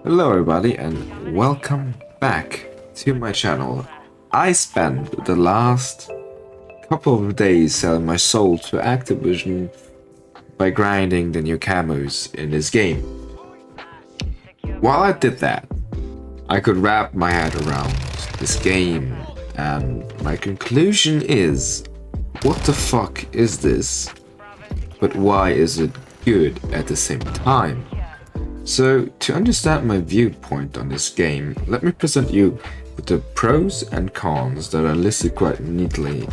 Hello everybody and welcome back to my channel. I spent the last couple of days selling my soul to Activision by grinding the new camos in this game. While I did that, I could wrap my head around this game and my conclusion is, what the fuck is this? But why is it good at the same time? So, to understand my viewpoint on this game, let me present you with the pros and cons that are listed quite neatly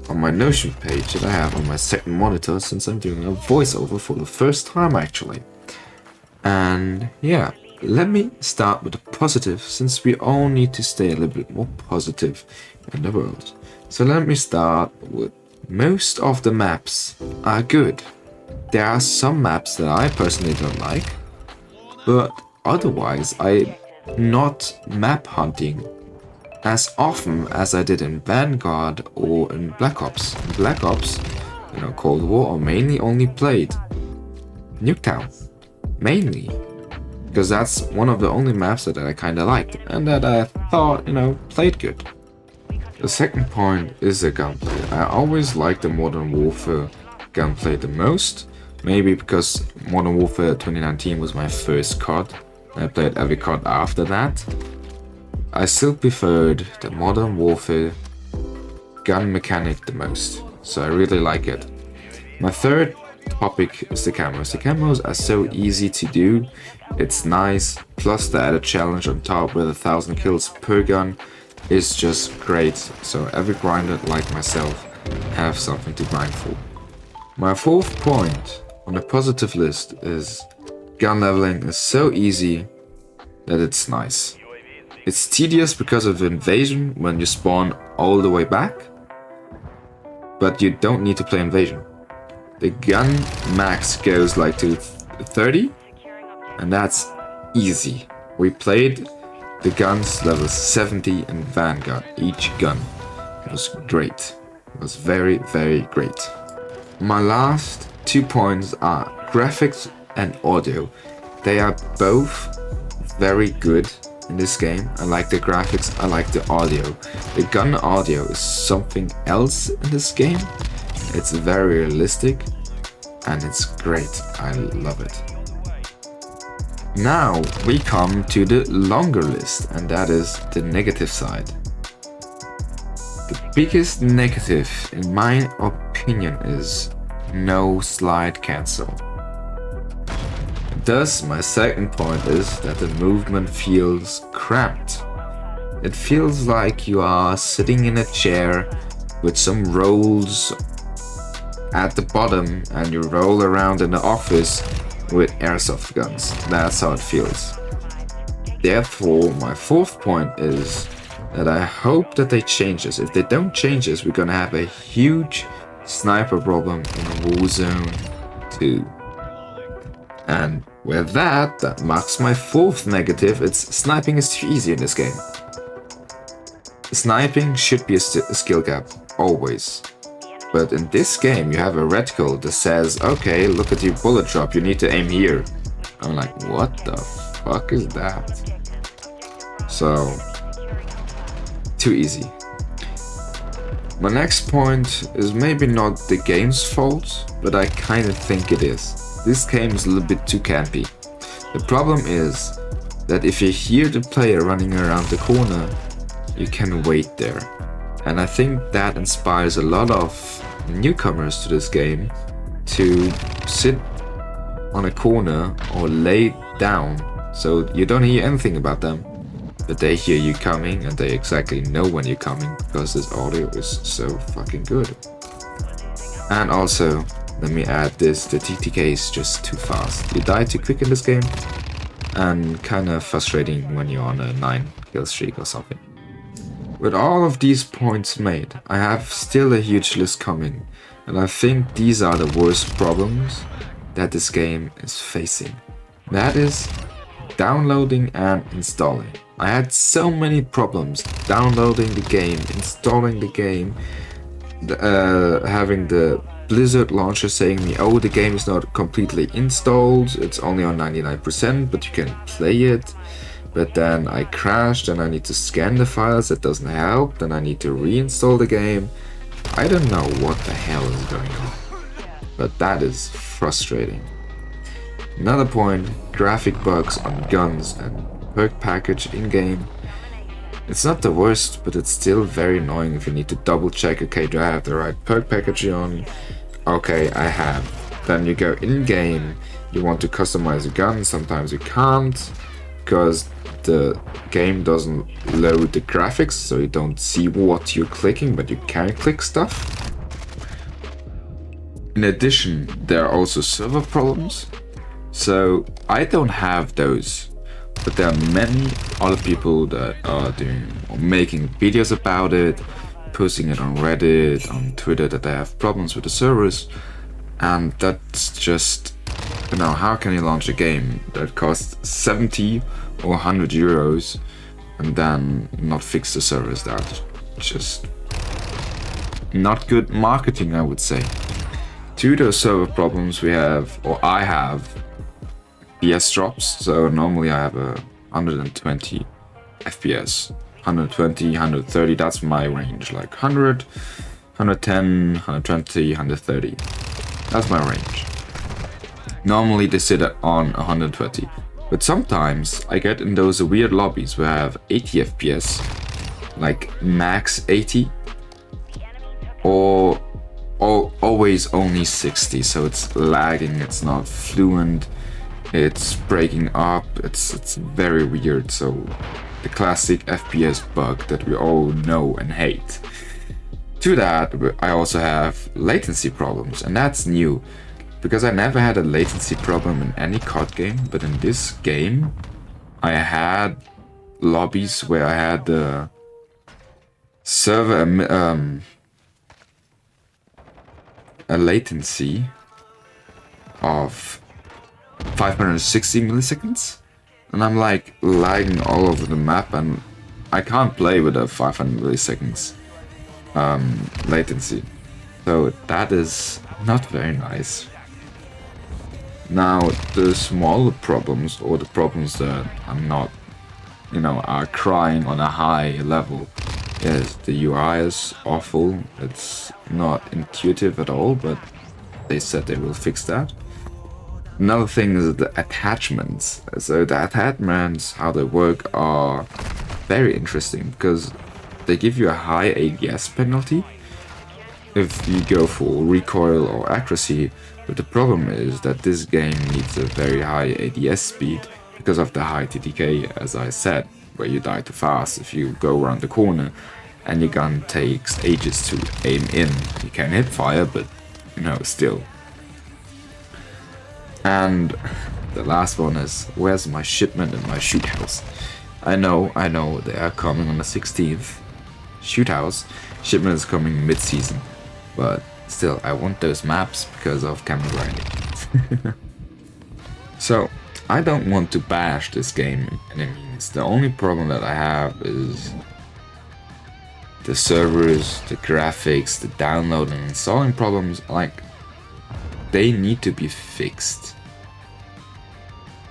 on my Notion page that I have on my second monitor since I'm doing a voiceover for the first time actually. And yeah, let me start with the positive since we all need to stay a little bit more positive in the world. So let me start with most of the maps are good. There are some maps that I personally don't like. But otherwise, I'm not map hunting as often as I did in Vanguard or in Black Ops. In Black Ops, Cold War, I mainly only played Nuketown. Mainly. Because that's one of the only maps that I kinda liked and that I thought, played good. The second point is the gunplay. I always liked the Modern Warfare gunplay the most. Maybe because Modern Warfare 2019 was my first COD. I played every COD after that. I still preferred the Modern Warfare gun mechanic the most, so I really like it. My third topic is the camos. The camos are so easy to do, it's nice, plus the added challenge on top with 1,000 kills per gun is just great, so every grinder like myself have something to grind for. My fourth point on the positive list is gun leveling is so easy that it's nice. It's tedious because of invasion when you spawn all the way back, but you don't need to play invasion. The gun max goes like to 30, and that's easy. We played the guns level 70 in Vanguard, each gun. It was great. It was very, very great. My last 2 points are graphics and audio. They are both very good in this game. I like the graphics, I like the audio. The gun audio is something else in this game. It's very realistic and it's great. I love it. Now we come to the longer list, and that is the negative side. The biggest negative in my opinion is no slide cancel. Thus, my second point is that the movement feels cramped. It feels like you are sitting in a chair with some rolls at the bottom and you roll around in the office with airsoft guns. That's how it feels. Therefore, my fourth point is that I hope that they change this. If they don't change this, we're gonna have a huge sniper problem in Warzone 2. And with that marks my fourth negative. It's sniping is too easy in this game. Sniping should be a skill gap, always. But in this game you have a reticle that says, okay, look at your bullet drop, you need to aim here. I'm like, what the fuck is that? So, too easy. My next point is maybe not the game's fault, but I kind of think it is. This game is a little bit too campy. The problem is that if you hear the player running around the corner, you can wait there. And I think that inspires a lot of newcomers to this game to sit on a corner or lay down so you don't hear anything about them. But they hear you coming and they exactly know when you're coming because this audio is so fucking good. And also, let me add this, the TTK is just too fast. You die too quick in this game and kinda frustrating when you're on a 9 kill streak or something. With all of these points made, I have still a huge list coming, and I think these are the worst problems that this game is facing. That is downloading and installing. I had so many problems downloading the game, installing the game, having the Blizzard launcher saying me, oh, the game is not completely installed, it's only on 99%, but you can play it. But then I crashed and I need to scan the files, that doesn't help, then I need to reinstall the game. I don't know what the hell is going on, but that is frustrating. Another point, graphic bugs on guns and perk package in-game. It's not the worst, but it's still very annoying if you need to double check, okay, do I have the right perk package on? Okay, I have. Then you go in-game, you want to customize a gun, sometimes you can't, because the game doesn't load the graphics, so you don't see what you're clicking, but you can click stuff. In addition, there are also server problems, so I don't have those. But there are many other people that are doing or making videos about it, posting it on Reddit, on Twitter, that they have problems with the servers, and that's just, you know, how can you launch a game that costs 70 or 100 euros and then not fix the servers? That's just not good marketing, I would say. To those server problems we have, or I have, FPS drops. So normally I have a 120 FPS, 120, 130, that's my range, like 100, 110, 120, 130. That's my range. Normally they sit on 120, but sometimes I get in those weird lobbies where I have 80 FPS, like max 80, or always only 60, so it's lagging, it's not fluent. It's breaking up, it's very weird, so the classic FPS bug that we all know and hate. To that, I also have latency problems, and that's new, because I never had a latency problem in any COD game, but in this game, I had lobbies where I had the server, a latency of 560 milliseconds, and I'm like lagging all over the map, and I can't play with a 500 milliseconds latency, so that is not very nice. Now the smaller problems, or the problems that are not, you know, are crying on a high level, is the UI is awful, it's not intuitive at all, but they said they will fix that. Another thing is the attachments. So the attachments, how they work, are very interesting because they give you a high ADS penalty if you go for recoil or accuracy, but the problem is that this game needs a very high ADS speed because of the high TTK, as I said, where you die too fast if you go around the corner and your gun takes ages to aim in. You can hit fire, but you know, still. And the last one is, where's my shipment and my shoot house? I know, they are coming on the 16th. Shoot house. Shipment is coming mid-season. But still, I want those maps because of camera grinding. So, I don't want to bash this game any means. The only problem that I have is the servers, the graphics, the downloading and installing problems. Like, they need to be fixed,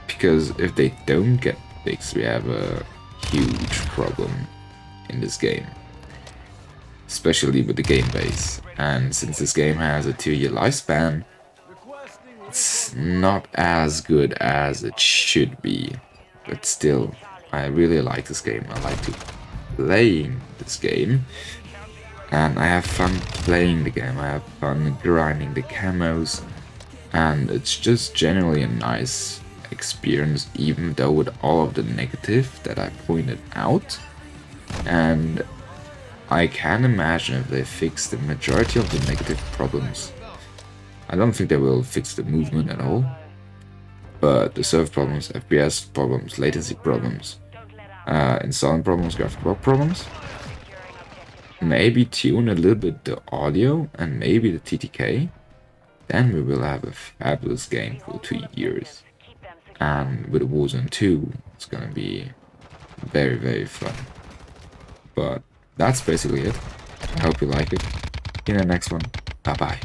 because if they don't get fixed, we have a huge problem in this game, especially with the game base. And since this game has a 2-year lifespan, it's not as good as it should be, but still, I really like this game. I like to playing this game, and I have fun playing the game. I have fun grinding the camos, and it's just generally a nice experience, even though with all of the negative that I pointed out. And I can imagine if they fix the majority of the negative problems. I don't think they will fix the movement at all, but the server problems, FPS problems, latency problems, installing problems, graphical problems, maybe tune a little bit the audio and maybe the TTK, then we will have a fabulous game for 2 years. And with Warzone 2, it's gonna be very, very fun. But that's basically it. I hope you like it. In the next one, bye bye.